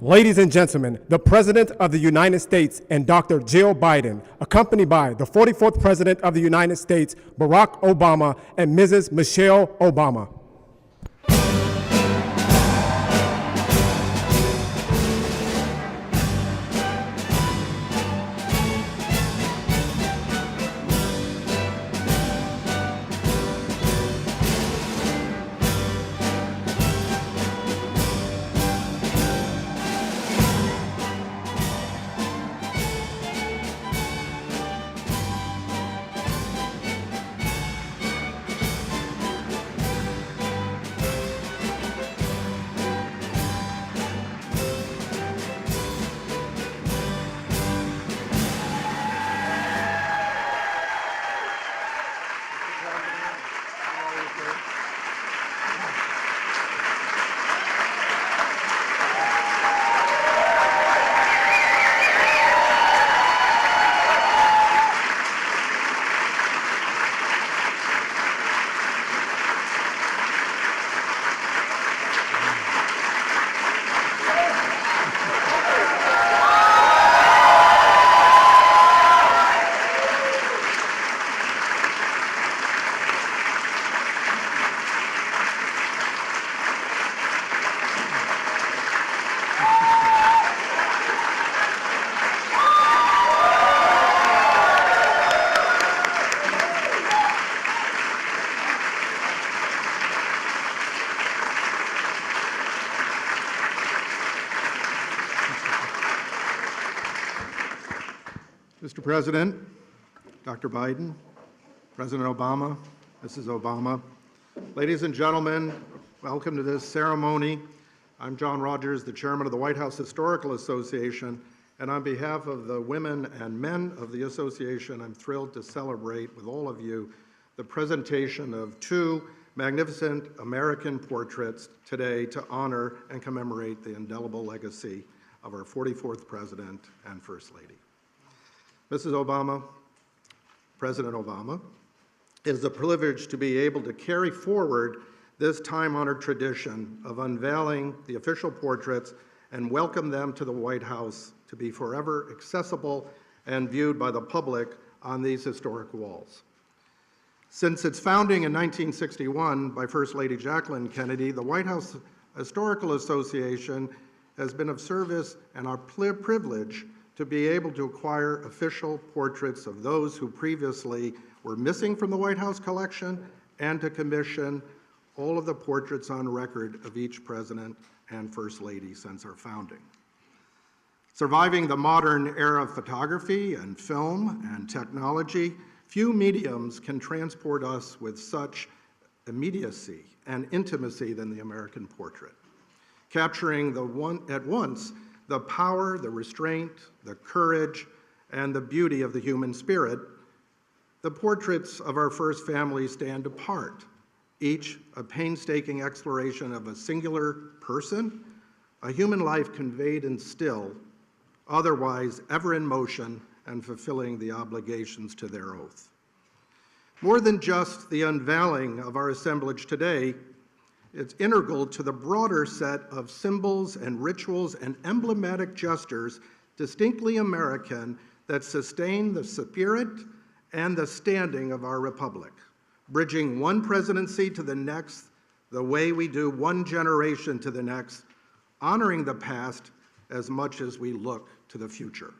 Ladies and gentlemen, the President of the United States and Dr. Jill Biden, accompanied by the 44th President of the United States, Barack Obama, and Mrs. Michelle Obama. Mr. President, Dr. Biden, President Obama, Mrs. Obama, ladies and gentlemen, welcome to this ceremony. I'm John Rogers, the chairman of the White House Historical Association, and on behalf of the women and men of the association, I'm thrilled to celebrate with all of you the presentation of two magnificent American portraits today to honor and commemorate the indelible legacy of our 44th President and First Lady. Mrs. Obama, President Obama, it is a privilege to be able to carry forward this time-honored tradition of unveiling the official portraits and welcome them to the White House to be forever accessible and viewed by the public on these historic walls. Since its founding in 1961 by First Lady Jacqueline Kennedy, the White House Historical Association has been of service and our privilege to be able to acquire official portraits of those who previously were missing from the White House collection and to commission all of the portraits on record of each president and first lady since our founding. Surviving the modern era of photography and film and technology, few mediums can transport us with such immediacy and intimacy than the American portrait, capturing at once the power, the restraint, the courage, and the beauty of the human spirit. The portraits of our first family stand apart, each a painstaking exploration of a singular person, a human life conveyed in still, otherwise ever in motion and fulfilling the obligations to their oath. More than just the unveiling of our assemblage today, it's integral to the broader set of symbols and rituals and emblematic gestures distinctly American that sustain the spirit and the standing of our republic, bridging one presidency to the next the way we do one generation to the next, honoring the past as much as we look to the future.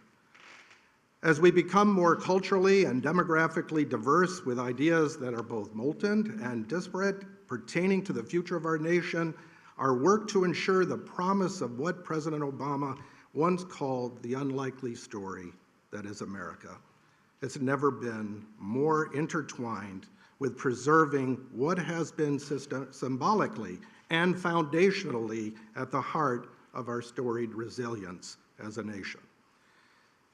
As we become more culturally and demographically diverse with ideas that are both molten and disparate pertaining to the future of our nation, our work to ensure the promise of what President Obama once called the unlikely story that is America. It's never been more intertwined with preserving what has been symbolically and foundationally at the heart of our storied resilience as a nation.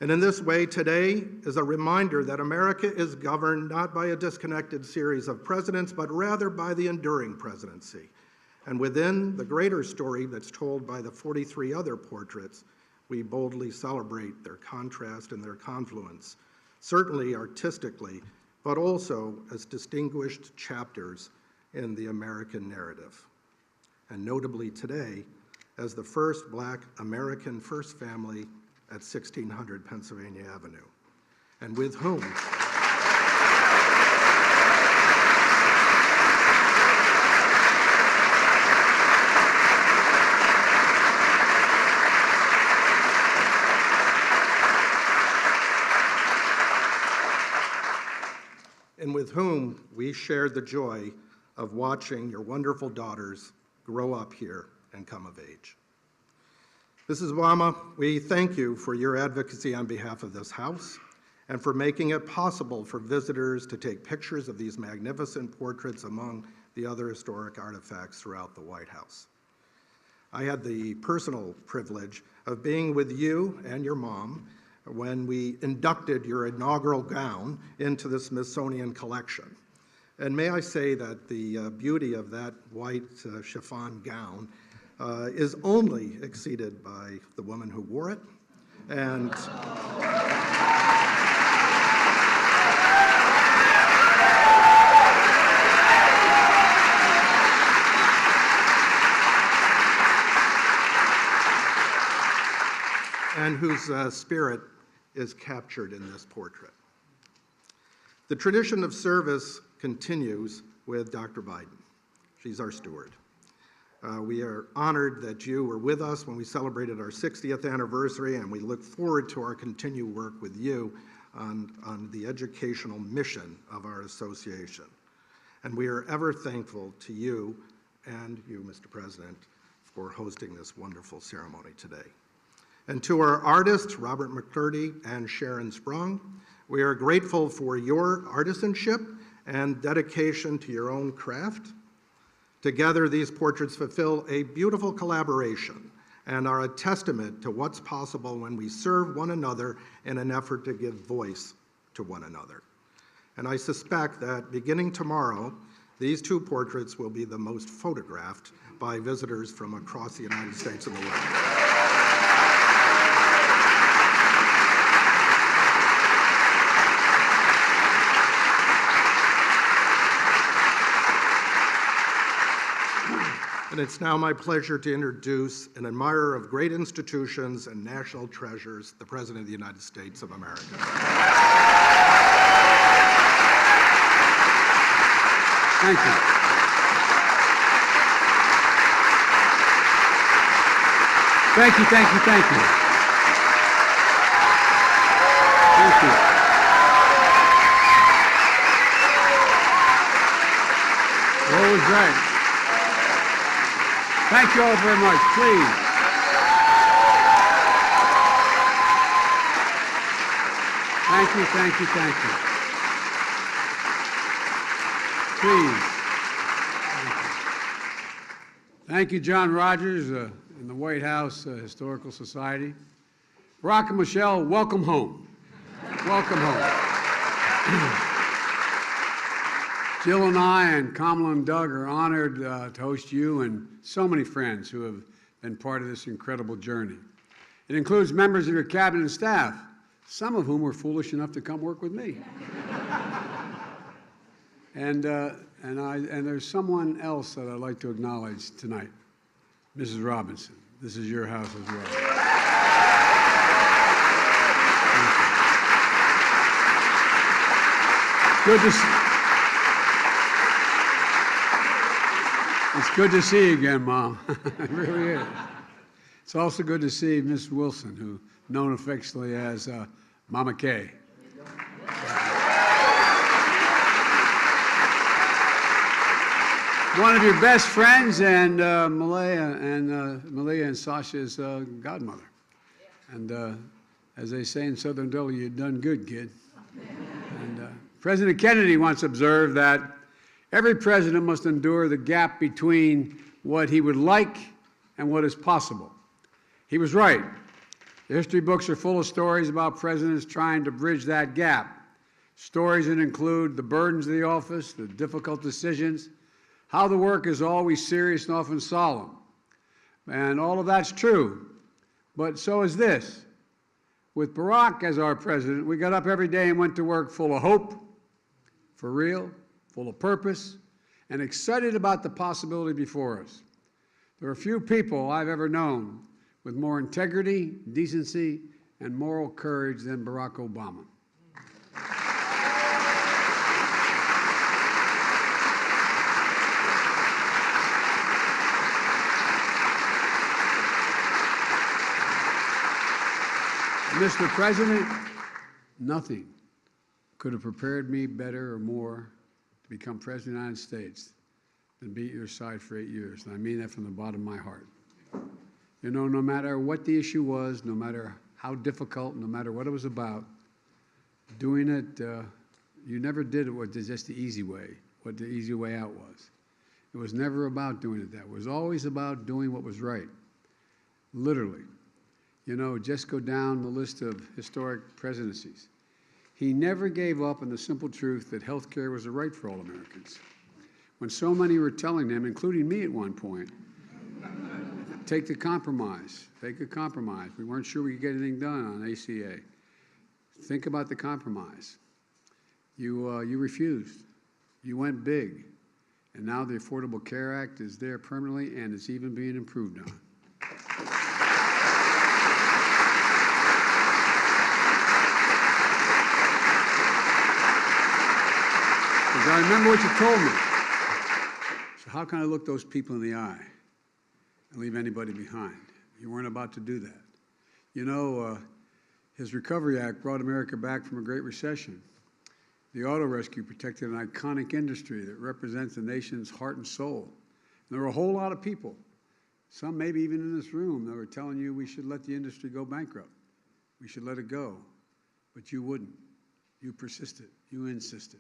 And in this way, today is a reminder that America is governed not by a disconnected series of presidents, but rather by the enduring presidency. And within the greater story that's told by the 43 other portraits, we boldly celebrate their contrast and their confluence, certainly artistically, but also as distinguished chapters in the American narrative. And notably today, as the first Black American first family at 1600 Pennsylvania Avenue, and with whom we shared the joy of watching your wonderful daughters grow up here and come of age. Mrs. Obama, we thank you for your advocacy on behalf of this House and for making it possible for visitors to take pictures of these magnificent portraits among the other historic artifacts throughout the White House. I had the personal privilege of being with you and your mom when we inducted your inaugural gown into the Smithsonian collection. And may I say that the beauty of that white chiffon gown is only exceeded by the woman who wore it, and whose spirit is captured in this portrait. The tradition of service continues with Dr. Biden. She's our steward. We are honored that you were with us when we celebrated our 60th anniversary, and we look forward to our continued work with you on the educational mission of our association. And we are ever thankful to you and you, Mr. President, for hosting this wonderful ceremony today. And to our artists, Robert McCurdy and Sharon Sprung, we are grateful for your artisanship and dedication to your own craft. Together, these portraits fulfill a beautiful collaboration and are a testament to what's possible when we serve one another in an effort to give voice to one another. And I suspect that beginning tomorrow, these two portraits will be the most photographed by visitors from across the United States and the world. And it's now my pleasure to introduce an admirer of great institutions and national treasures, the President of the United States of America. Thank you. Thank you, thank you, thank you. Thank you. Always right. Thank you all very much, please. Thank you, thank you, thank you. Please. Thank you, John Rogers in the White House Historical Society. Barack and Michelle, welcome home. Welcome home. Jill and I and Kamala and Doug are honored to host you and so many friends who have been part of this incredible journey. It includes members of your cabinet and staff, some of whom were foolish enough to come work with me. And there's someone else that I'd like to acknowledge tonight, Mrs. Robinson. This is your house as well. Good to see. It's good to see you again, Mom. It really is. It's also good to see Miss Wilson, who known affectionately as Mama Kay. One of your best friends, and Malia and Sasha's godmother. And as they say in Southern Delhi, you've done good, kid. And President Kennedy once observed that every president must endure the gap between what he would like and what is possible. He was right. The history books are full of stories about presidents trying to bridge that gap. Stories that include the burdens of the office, the difficult decisions, how the work is always serious and often solemn. And all of that's true, but so is this. With Barack as our president, we got up every day and went to work full of hope, for real, full of purpose, and excited about the possibility before us. There are few people I've ever known with more integrity, decency, and moral courage than Barack Obama. Mr. President, nothing could have prepared me better or more to become President of the United States than be at your side for 8 years. And I mean that from the bottom of my heart. You know, no matter what the issue was, no matter how difficult, no matter what it was about, doing it, you never did it with just the easy way, what the easy way out was. It was never about doing it that way. It was always about doing what was right, literally. You know, just go down the list of historic presidencies. He never gave up on the simple truth that health care was a right for all Americans. When so many were telling him, including me at one point, take the compromise, take a compromise. We weren't sure we could get anything done on ACA. Think about the compromise. You refused. You went big. And now the Affordable Care Act is there permanently, and it's even being improved on. I remember what you told me. So how can I look those people in the eye and leave anybody behind? You weren't about to do that. You know, his Recovery Act brought America back from a great recession. The auto rescue protected an iconic industry that represents the nation's heart and soul. And there were a whole lot of people, some maybe even in this room, that were telling you we should let the industry go bankrupt. We should let it go. But you wouldn't. You persisted. You insisted.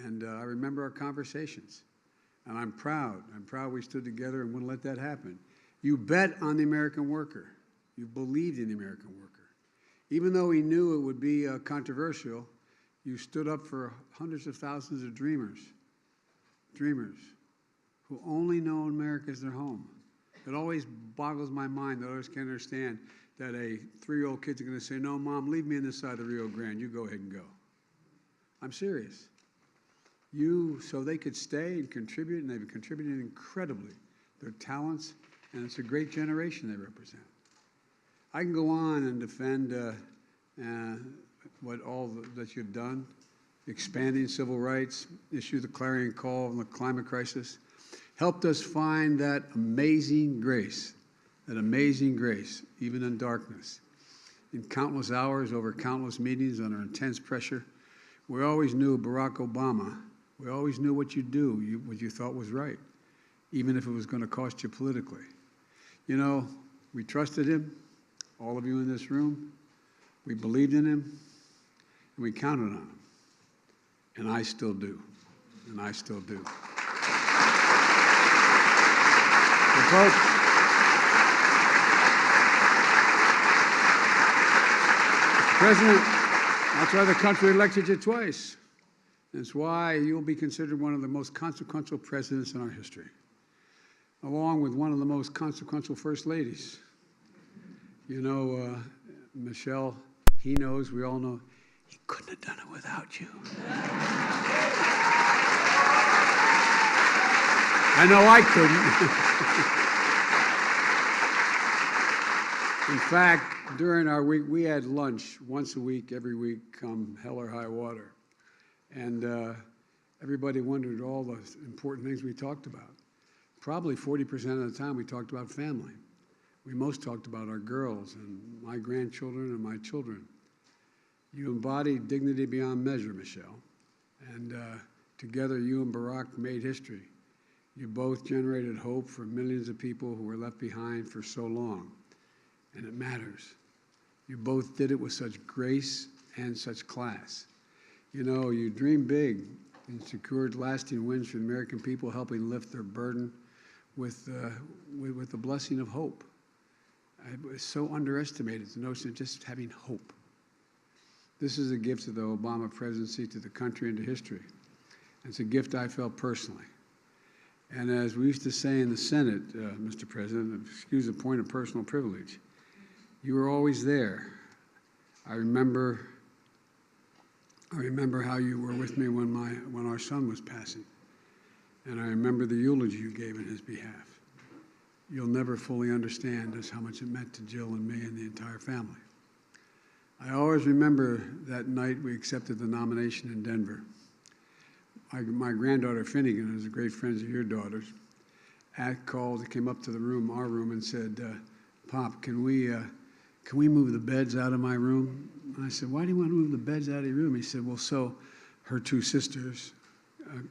And I remember our conversations, and I'm proud. I'm proud we stood together and wouldn't let that happen. You bet on the American worker. You believed in the American worker. Even though he knew it would be controversial, you stood up for hundreds of thousands of dreamers who only know America as their home. It always boggles my mind that I always can't understand that a 3-year-old kid's going to say, no, Mom, leave me on this side of the Rio Grande. You go ahead and go. I'm serious. So they could stay and contribute, and they've contributed incredibly, their talents, and it's a great generation they represent. I can go on and defend that you've done, expanding civil rights, issue the clarion call on the climate crisis, helped us find that amazing grace, even in darkness. In countless hours, over countless meetings, under intense pressure, we always knew Barack Obama. We always knew what you'd do, what you thought was right, even if it was going to cost you politically. You know, we trusted him, all of you in this room. We believed in him, and we counted on him. And I still do. And I still do. And folks, Mr. President, that's why the country elected you twice. That's why you'll be considered one of the most consequential presidents in our history, along with one of the most consequential first ladies. You know, Michelle, he knows, we all know, he couldn't have done it without you. I know I couldn't. In fact, during our week, we had lunch once a week, every week, come hell or high water. And everybody wondered all the important things we talked about. Probably 40% of the time we talked about family. We most talked about our girls and my grandchildren and my children. You embodied dignity beyond measure, Michelle. And together you and Barack made history. You both generated hope for millions of people who were left behind for so long. And it matters. You both did it with such grace and such class. You know, you dreamed big and secured lasting wins for the American people, helping lift their burden with the blessing of hope. It was so underestimated, the notion of just having hope. This is a gift of the Obama presidency to the country and to history. It's a gift I felt personally. And as we used to say in the Senate, Mr. President, excuse the point of personal privilege, you were always there. I remember how you were with me when our son was passing. And I remember the eulogy you gave in his behalf. you'll never fully understand just how much it meant to Jill and me and the entire family. I always remember that night we accepted the nomination in Denver. My granddaughter Finnegan, who's a great friend of your daughter's, came up to the room, our room, and said, "Pop, can we move the beds out of my room?" And I said, "Why do you want to move the beds out of your room?" He said, "Well, so her two sisters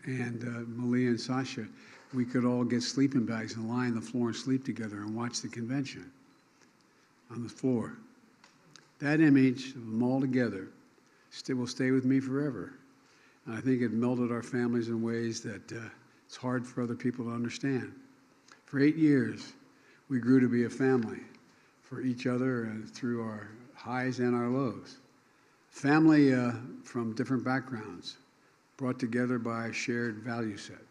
and Malia and Sasha, we could all get sleeping bags and lie on the floor and sleep together and watch the convention on the floor." That image of them all together will stay with me forever. And I think it melded our families in ways that it's hard for other people to understand. For 8 years, we grew to be a family for each other and through our highs and our lows. Family from different backgrounds, brought together by a shared value set.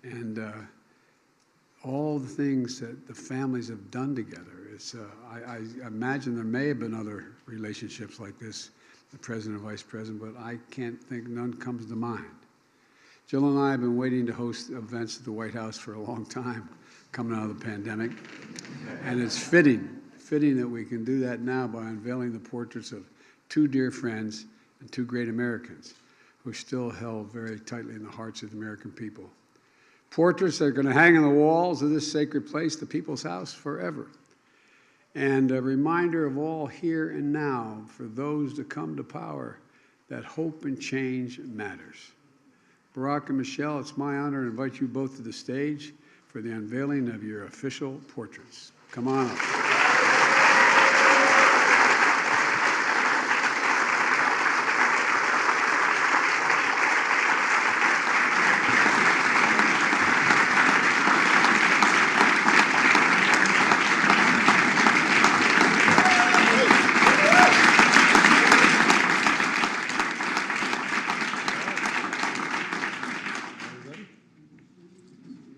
And all the things that the families have done together. I imagine there may have been other relationships like this, the president and vice president, but I can't think, none comes to mind. Jill and I have been waiting to host events at the White House for a long time, coming out of the pandemic. And it's fitting that we can do that now by unveiling the portraits of two dear friends and two great Americans who are still held very tightly in the hearts of the American people. Portraits that are going to hang on the walls of this sacred place, the People's House, forever. And a reminder of all here and now for those to come to power that hope and change matters. Barack and Michelle, it's my honor to invite you both to the stage for the unveiling of your official portraits. Come on up.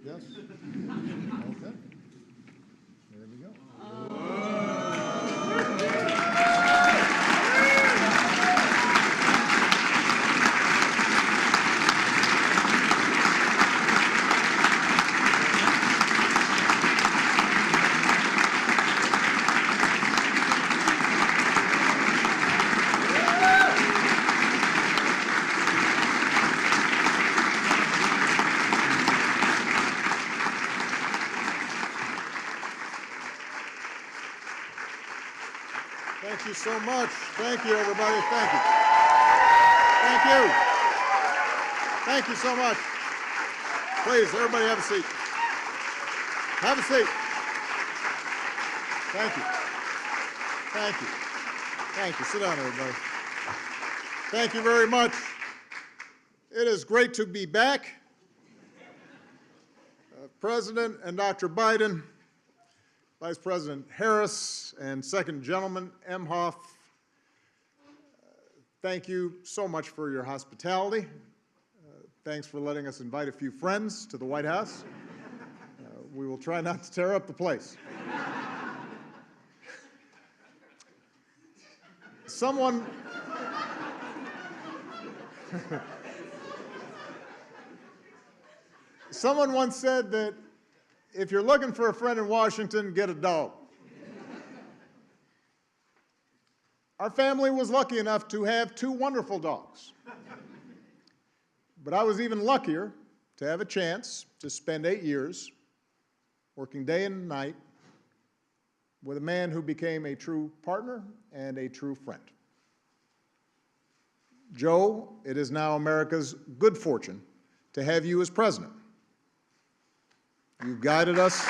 Yes? Okay. There we go. Thank you so much. Thank you, everybody. Thank you. Thank you. Thank you so much. Please, everybody have a seat. Have a seat. Thank you. Thank you. Thank you. Sit down, everybody. Thank you very much. It is great to be back. President and Dr. Biden, Vice President Harris, and Second Gentleman Emhoff, thank you so much for your hospitality. Thanks for letting us invite a few friends to the White House. We will try not to tear up the place. Someone once said that if you're looking for a friend in Washington, get a dog. Our family was lucky enough to have two wonderful dogs. But I was even luckier to have a chance to spend 8 years working day and night with a man who became a true partner and a true friend. Joe, it is now America's good fortune to have you as president. You've guided us.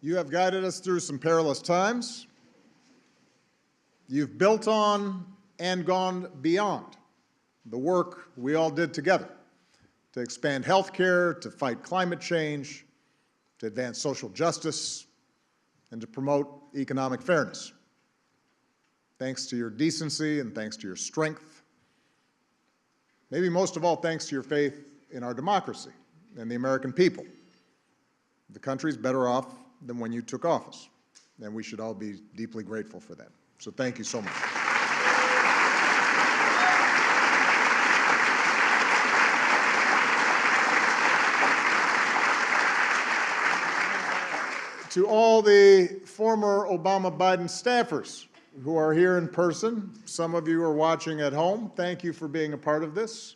You have guided us through some perilous times. You've built on and gone beyond the work we all did together to expand health care, to fight climate change, to advance social justice, and to promote economic fairness. Thanks to your decency and thanks to your strength, maybe most of all thanks to your faith in our democracy and the American people, the country's better off than when you took office, and we should all be deeply grateful for that. So thank you so much. To all the former Obama-Biden staffers who are here in person, some of you are watching at home, thank you for being a part of this.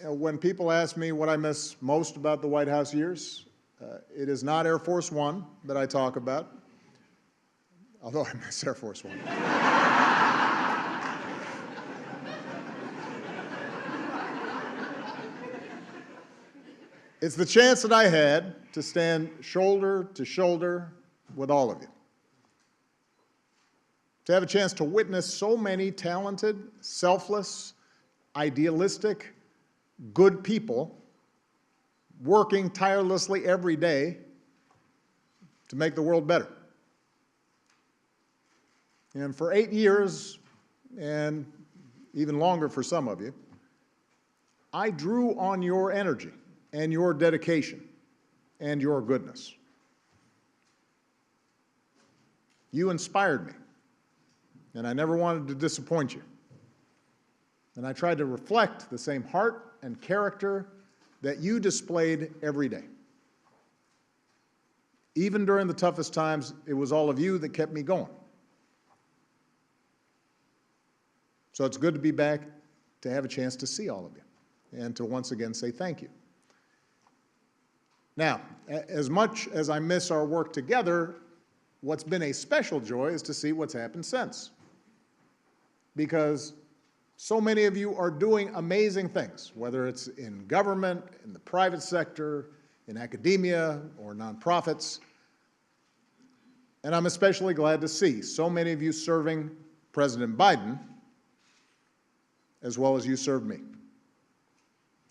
When people ask me what I miss most about the White House years, it is not Air Force One that I talk about, although I miss Air Force One. It's the chance that I had to stand shoulder to shoulder with all of you. To have a chance to witness so many talented, selfless, idealistic, good people working tirelessly every day to make the world better. And for 8 years, and even longer for some of you, I drew on your energy and your dedication and your goodness. You inspired me, and I never wanted to disappoint you. And I tried to reflect the same heart and character that you displayed every day. Even during the toughest times, it was all of you that kept me going. So it's good to be back, to have a chance to see all of you, and to once again say thank you. Now, as much as I miss our work together, what's been a special joy is to see what's happened since. Because so many of you are doing amazing things, whether it's in government, in the private sector, in academia, or nonprofits. And I'm especially glad to see so many of you serving President Biden as well as you served me.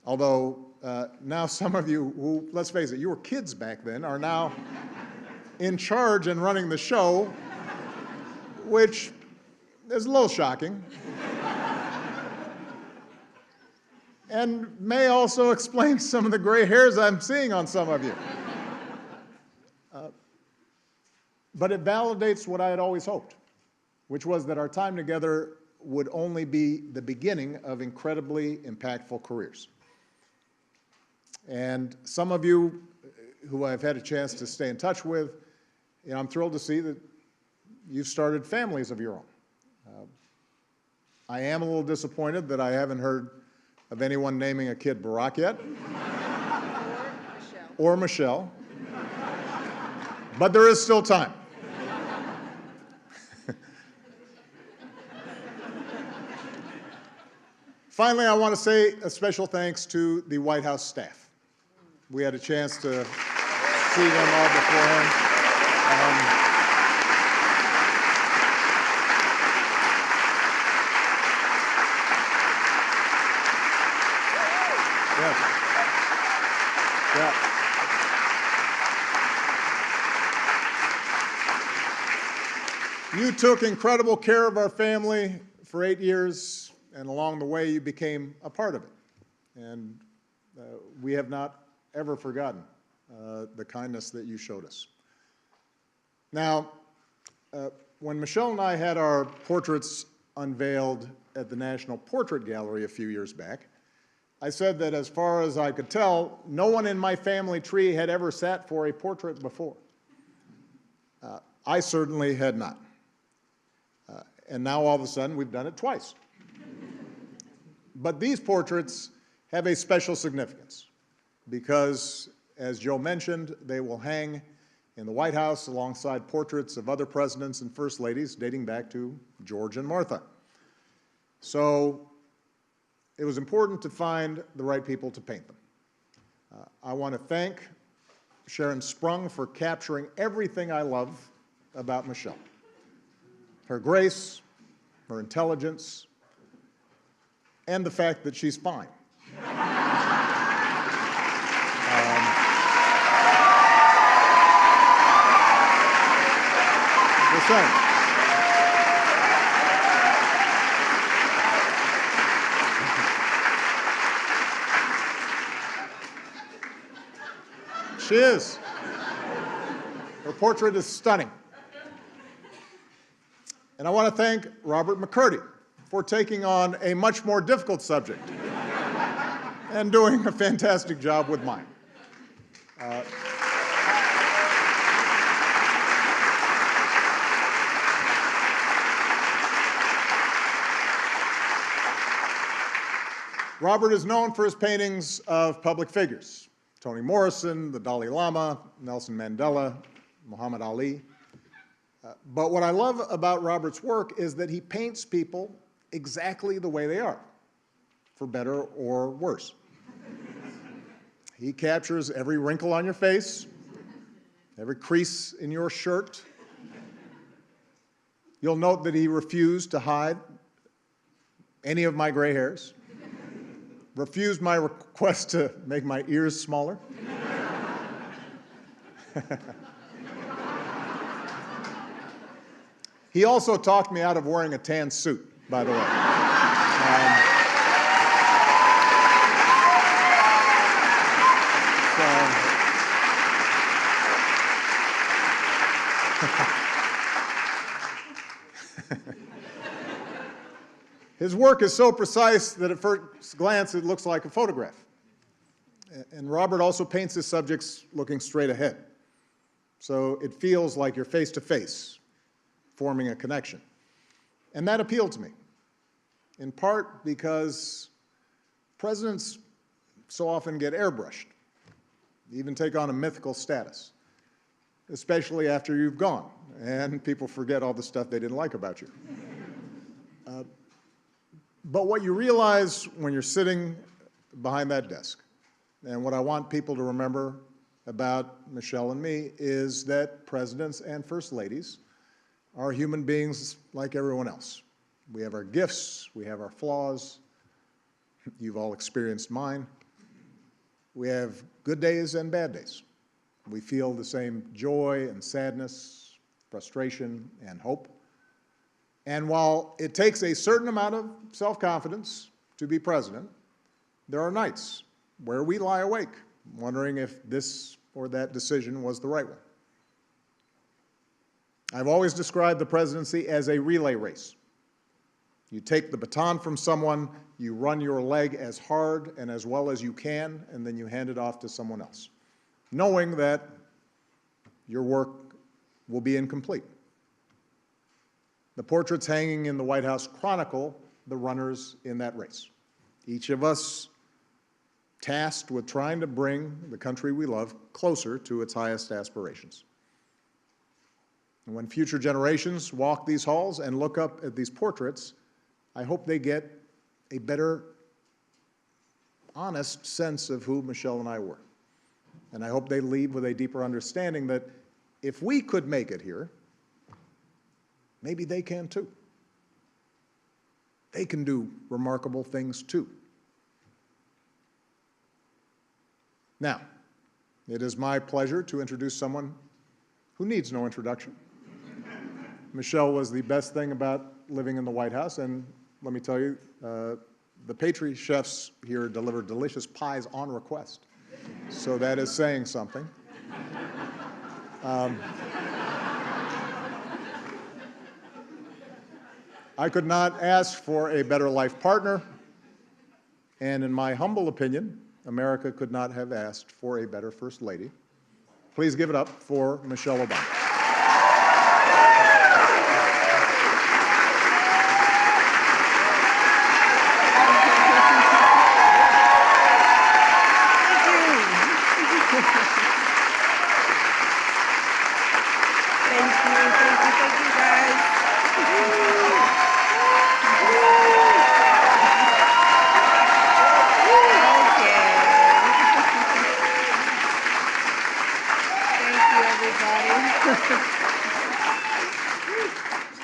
Although now some of you who, let's face it, you were kids back then, are now in charge and running the show, which is a little shocking. And may also explain some of the gray hairs I'm seeing on some of you. But it validates what I had always hoped, which was that our time together would only be the beginning of incredibly impactful careers. And some of you who I've had a chance to stay in touch with, I'm thrilled to see that you've started families of your own. I am a little disappointed that I haven't heard of anyone naming a kid Barack yet. Or Michelle. But there is still time. Finally, I want to say a special thanks to the White House staff. We had a chance to see them all beforehand. Yes. Yeah. You took incredible care of our family for 8 years, and along the way, you became a part of it. And we have not ever forgotten the kindness that you showed us. Now, when Michelle and I had our portraits unveiled at the National Portrait Gallery a few years back, I said that as far as I could tell, no one in my family tree had ever sat for a portrait before. I certainly had not. And now all of a sudden we've done it twice. But these portraits have a special significance because, as Joe mentioned, they will hang in the White House alongside portraits of other presidents and first ladies dating back to George and Martha. So it was important to find the right people to paint them. I want to thank Sharon Sprung for capturing everything I love about Michelle. Her grace, her intelligence, and the fact that she's fine. Just saying. She is. Her portrait is stunning. And I want to thank Robert McCurdy for taking on a much more difficult subject and doing a fantastic job with mine. Robert is known for his paintings of public figures: Toni Morrison, the Dalai Lama, Nelson Mandela, Muhammad Ali. But what I love about Robert's work is that he paints people exactly the way they are, for better or worse. He captures every wrinkle on your face, every crease in your shirt. You'll note that he refused to hide any of my gray hairs, refused my request to make my ears smaller. He also talked me out of wearing a tan suit, by the way. His work is so precise that at first glance it looks like a photograph. And Robert also paints his subjects looking straight ahead. So it feels like you're face to face, forming a connection. And that appealed to me, in part because presidents so often get airbrushed, even take on a mythical status, especially after you've gone, and people forget all the stuff they didn't like about you. But what you realize when you're sitting behind that desk, and what I want people to remember about Michelle and me, is that presidents and first ladies are human beings like everyone else. We have our gifts, we have our flaws. You've all experienced mine. We have good days and bad days. We feel the same joy and sadness, frustration and hope. And while it takes a certain amount of self-confidence to be president, there are nights where we lie awake, wondering if this or that decision was the right one. I've always described the presidency as a relay race. You take the baton from someone, you run your leg as hard and as well as you can, and then you hand it off to someone else, knowing that your work will be incomplete. The portraits hanging in the White House chronicle the runners in that race, each of us tasked with trying to bring the country we love closer to its highest aspirations. And when future generations walk these halls and look up at these portraits, I hope they get a better, honest sense of who Michelle and I were. And I hope they leave with a deeper understanding that if we could make it here, maybe they can too. They can do remarkable things too. Now, it is my pleasure to introduce someone who needs no introduction. Michelle was the best thing about living in the White House, and let me tell you, the pastry chefs here deliver delicious pies on request. So that is saying something. I could not ask for a better life partner, and in my humble opinion, America could not have asked for a better First Lady. Please give it up for Michelle Obama.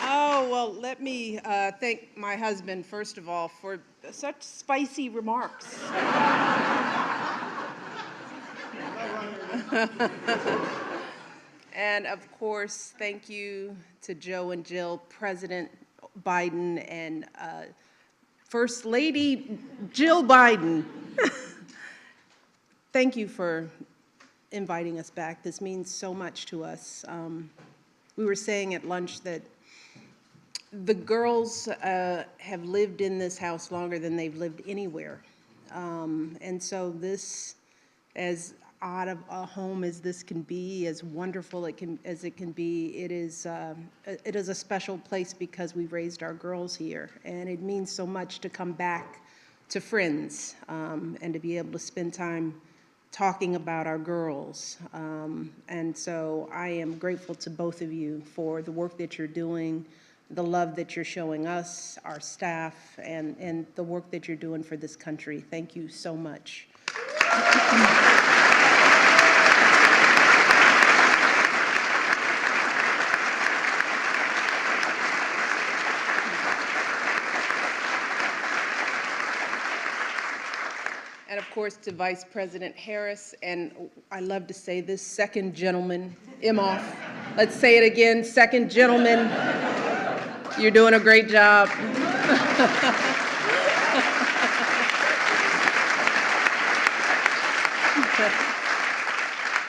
Oh, Oh, well, let me thank my husband, first of all, for such spicy remarks. And of course, thank you to Joe and Jill, President Biden, and First Lady Jill Biden. Thank you for inviting us back. This means so much to us. We were saying at lunch that the girls have lived in this house longer than they've lived anywhere. And so this, as odd of a home as this can be, as wonderful as it can be, it is a special place because we've raised our girls here. And it means so much to come back to friends and to be able to spend time talking about our girls. And so I am grateful to both of you for the work that you're doing, the love that you're showing us, our staff, and the work that you're doing for this country. Thank you so much. And of course, to Vice President Harris, and I love to say this, second gentleman, Imhoff. Let's say it again, second gentleman. You're doing a great job.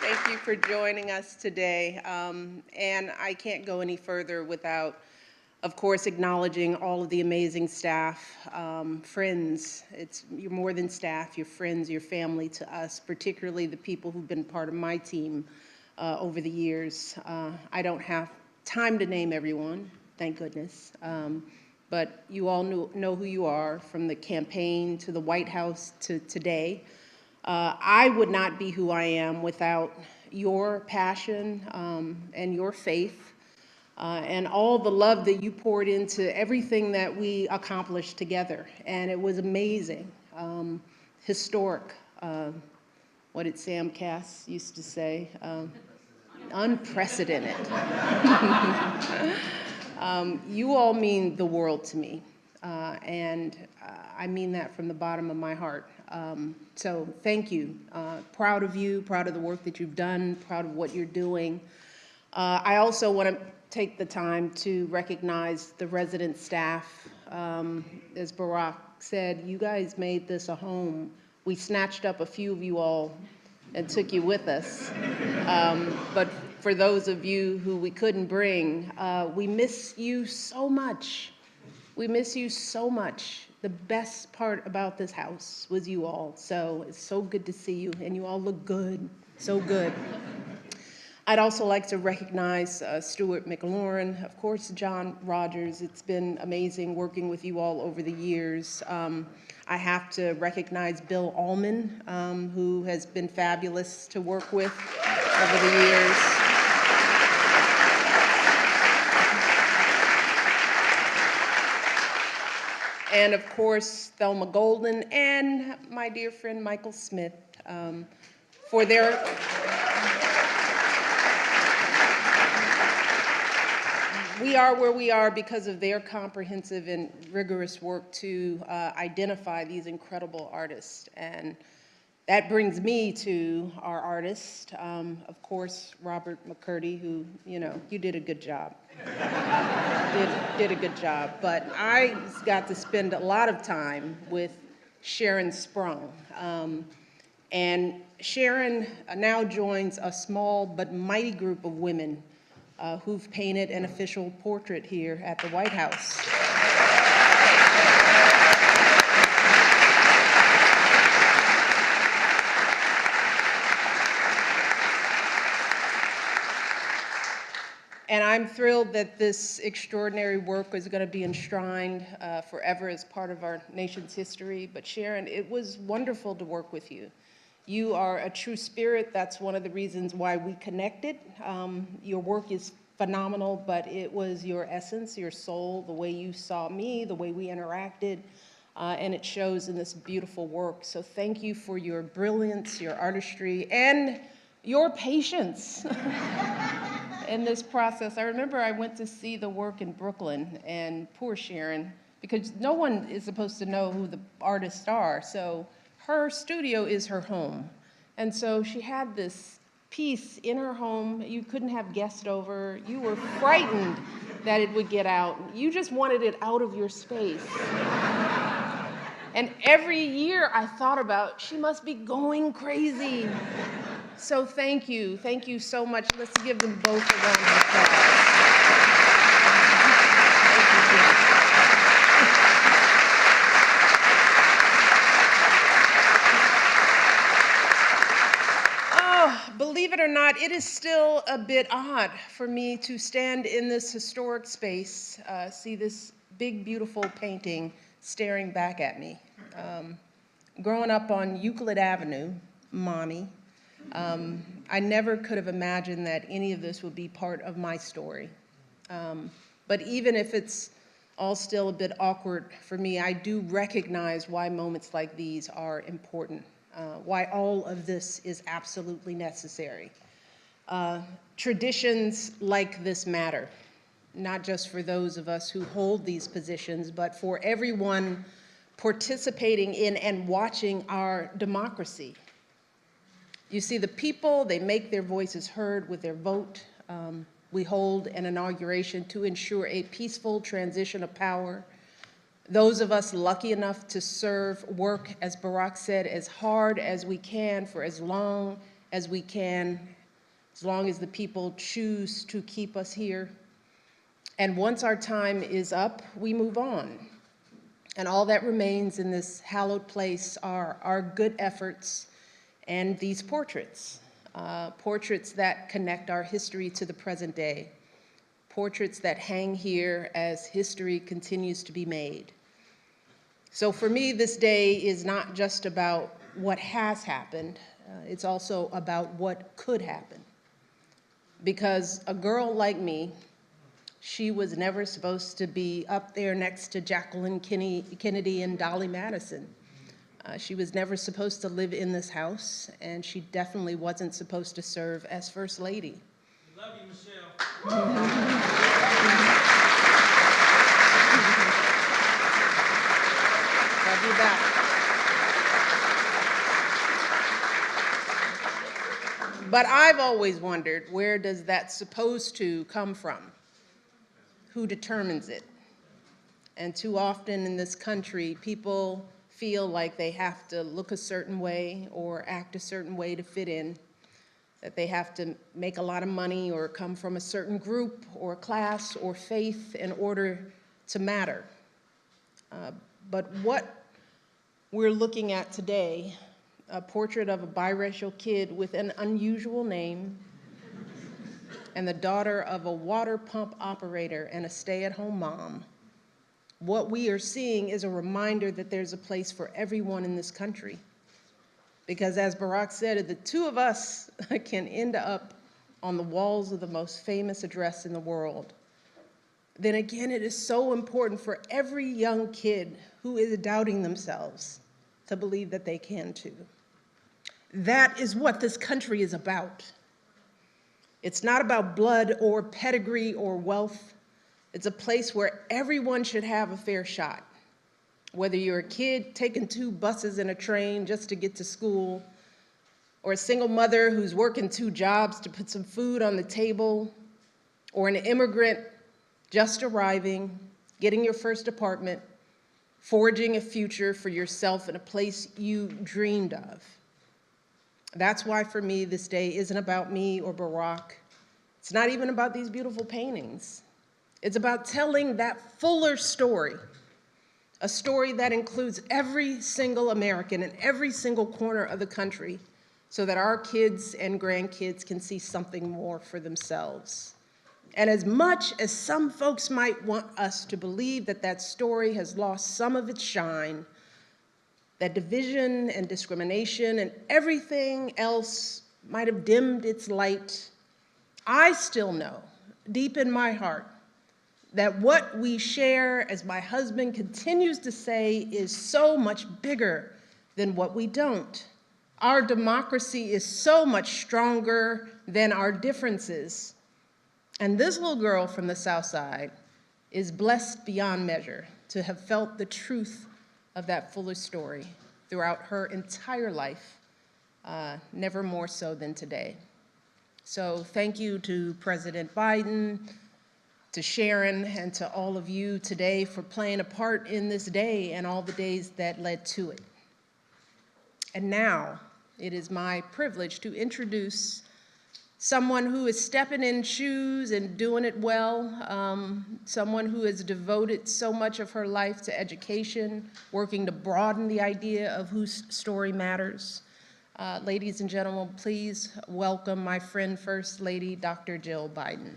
Thank you for joining us today. And I can't go any further without, of course, acknowledging all of the amazing staff, friends. You're more than staff, you're friends, you're family to us, particularly the people who've been part of my team over the years. I don't have time to name everyone, thank goodness. But you all know who you are, from the campaign to the White House to today. I would not be who I am without your passion and your faith. And all the love that you poured into everything that we accomplished together. And it was amazing, historic. What did Sam Cass used to say? Unprecedented. You all mean the world to me. And I mean that from the bottom of my heart. So thank you. Proud of you, proud of the work that you've done, proud of what you're doing. I also want to take the time to recognize the resident staff. As Barack said, you guys made this a home. We snatched up a few of you all and took you with us. But for those of you who we couldn't bring, we miss you so much. We miss you so much. The best part about this house was you all. So it's so good to see you, and you all look good, so good. I'd also like to recognize Stuart McLaurin, of course, John Rogers. It's been amazing working with you all over the years. I have to recognize Bill Allman, who has been fabulous to work with over the years. And of course, Thelma Golden and my dear friend Michael Smith for their we are where we are because of their comprehensive and rigorous work to identify these incredible artists. And that brings me to our artist, of course, Robert McCurdy, who, you did a good job. did a good job. But I got to spend a lot of time with Sharon Sprung. And Sharon now joins a small but mighty group of women who've painted an official portrait here at the White House. And I'm thrilled that this extraordinary work is going to be enshrined forever as part of our nation's history. But Sharon, it was wonderful to work with you. You are a true spirit. That's one of the reasons why we connected. Your work is phenomenal, but it was your essence, your soul, the way you saw me, the way we interacted, and it shows in this beautiful work. So thank you for your brilliance, your artistry, and your patience. in this process. I remember I went to see the work in Brooklyn, and poor Sharon, because no one is supposed to know who the artists are, so her studio is her home. And so she had this piece in her home. You couldn't have guests over. You were frightened that it would get out. You just wanted it out of your space. And every year I thought about, she must be going crazy. So thank you so much. Let's give them both a round of applause. Oh, believe it or not, it is still a bit odd for me to stand in this historic space, see this big, beautiful painting staring back at me. Growing up on Euclid Avenue, Mommy, I never could have imagined that any of this would be part of my story. But even if it's all still a bit awkward for me, I do recognize why moments like these are important, why all of this is absolutely necessary. Traditions like this matter, not just for those of us who hold these positions, but for everyone participating in and watching our democracy. You see, the people, they make their voices heard with their vote. We hold an inauguration to ensure a peaceful transition of power. Those of us lucky enough to serve work, as Barack said, as hard as we can for as long as we can, as long as the people choose to keep us here. And once our time is up, we move on. And all that remains in this hallowed place are our good efforts and these portraits, portraits that connect our history to the present day, portraits that hang here as history continues to be made. So for me, this day is not just about what has happened, it's also about what could happen. Because a girl like me, she was never supposed to be up there next to Jacqueline Kennedy and Dolly Madison. She was never supposed to live in this house, and she definitely wasn't supposed to serve as First Lady. Love you, Michelle. Love you back. But I've always wondered, where does that supposed to come from? Who determines it? And too often in this country, people feel like they have to look a certain way or act a certain way to fit in, that they have to make a lot of money or come from a certain group or class or faith in order to matter. But what we're looking at today, a portrait of a biracial kid with an unusual name and the daughter of a water pump operator and a stay-at-home mom, what we are seeing is a reminder that there's a place for everyone in this country. Because as Barack said, the two of us can end up on the walls of the most famous address in the world. Then again, it is so important for every young kid who is doubting themselves to believe that they can too. That is what this country is about. It's not about blood or pedigree or wealth. It's a place where everyone should have a fair shot. Whether you're a kid taking 2 buses and a train just to get to school, or a single mother who's working 2 jobs to put some food on the table, or an immigrant just arriving, getting your first apartment, forging a future for yourself in a place you dreamed of. That's why for me, this day isn't about me or Barack. It's not even about these beautiful paintings. It's about telling that fuller story, a story that includes every single American in every single corner of the country so that our kids and grandkids can see something more for themselves. And as much as some folks might want us to believe that that story has lost some of its shine, that division and discrimination and everything else might have dimmed its light, I still know, deep in my heart, that what we share, as my husband continues to say, is so much bigger than what we don't. Our democracy is so much stronger than our differences. And this little girl from the South Side is blessed beyond measure to have felt the truth of that fuller story throughout her entire life, never more so than today. So thank you to President Biden, to Sharon, and to all of you today for playing a part in this day and all the days that led to it. And now it is my privilege to introduce someone who is stepping in shoes and doing it well, someone who has devoted so much of her life to education, working to broaden the idea of whose story matters. Ladies and gentlemen, please welcome my friend, First Lady, Dr. Jill Biden.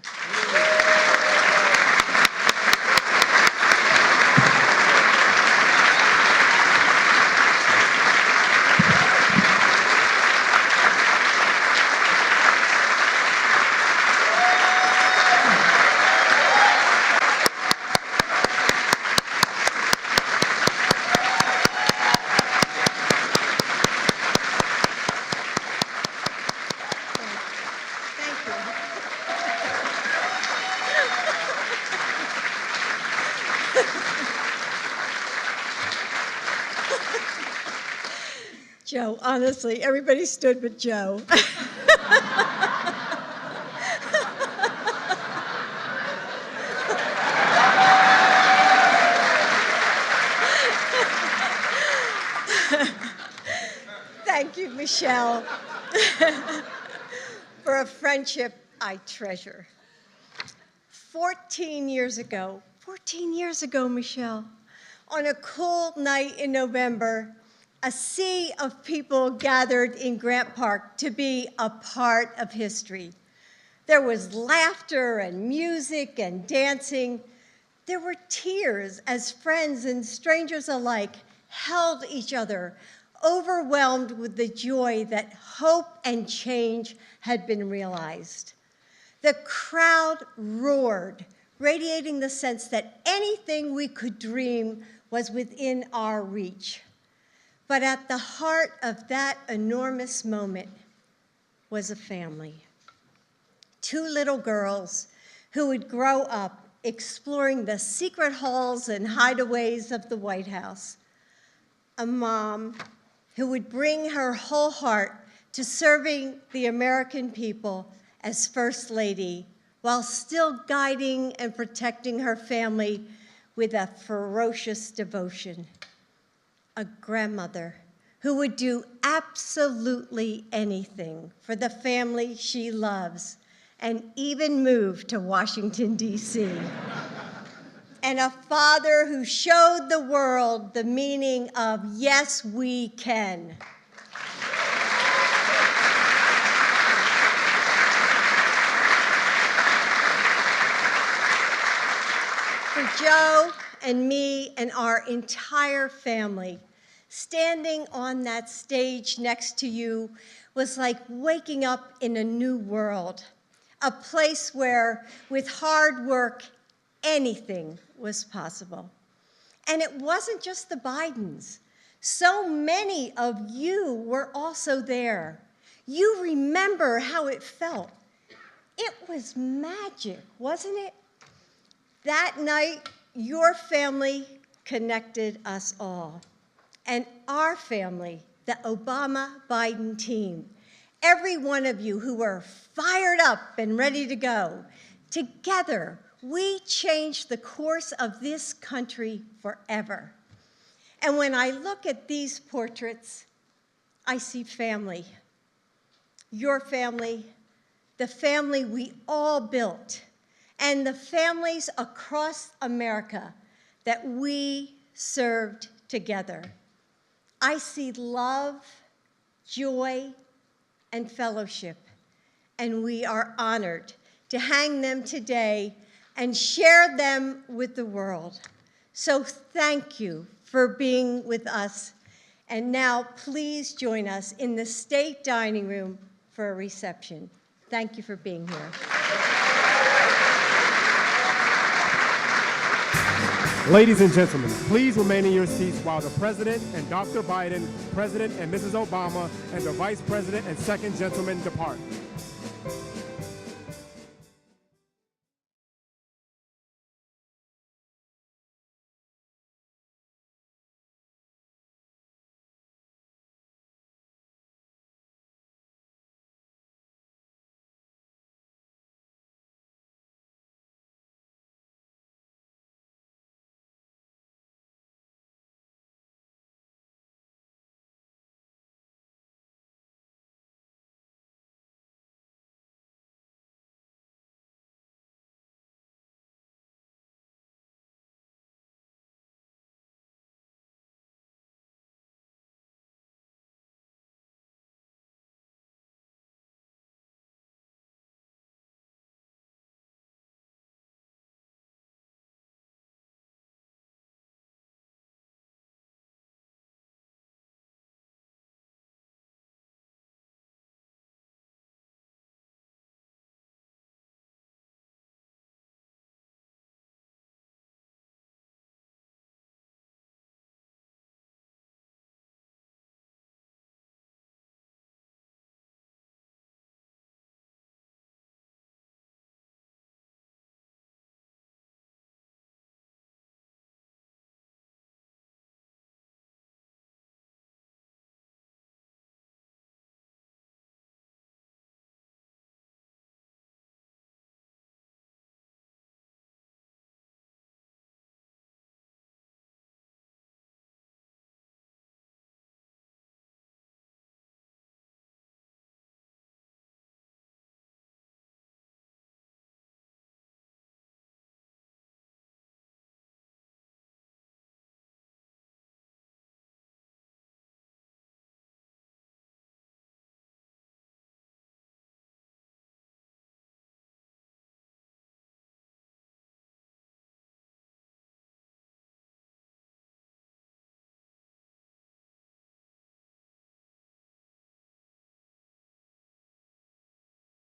Joe, honestly, everybody stood but Joe. Thank you, Michelle, for a friendship I treasure. 14 years ago, Michelle, on a cool night in November, a sea of people gathered in Grant Park to be a part of history. There was laughter and music and dancing. There were tears as friends and strangers alike held each other, overwhelmed with the joy that hope and change had been realized. The crowd roared, radiating the sense that anything we could dream was within our reach. But at the heart of that enormous moment was a family. Two little girls who would grow up exploring the secret halls and hideaways of the White House. A mom who would bring her whole heart to serving the American people as First Lady, while still guiding and protecting her family with a ferocious devotion. A grandmother who would do absolutely anything for the family she loves, and even move to Washington, D.C. And a father who showed the world the meaning of yes, we can. For Joe and me and our entire family, standing on that stage next to you was like waking up in a new world, a place where, with hard work, anything was possible. And it wasn't just the Bidens. So many of you were also there. You remember how it felt. It was magic, wasn't it? That night, your family connected us all. And our family, the Obama-Biden team, every one of you who were fired up and ready to go, together, we changed the course of this country forever. And when I look at these portraits, I see family. Your family, the family we all built, and the families across America that we served together. I see love, joy, and fellowship, and we are honored to hang them today and share them with the world. So thank you for being with us. And now please join us in the State Dining Room for a reception. Thank you for being here. Ladies and gentlemen, please remain in your seats while the President and Dr. Biden, President and Mrs. Obama, and the Vice President and Second Gentleman depart.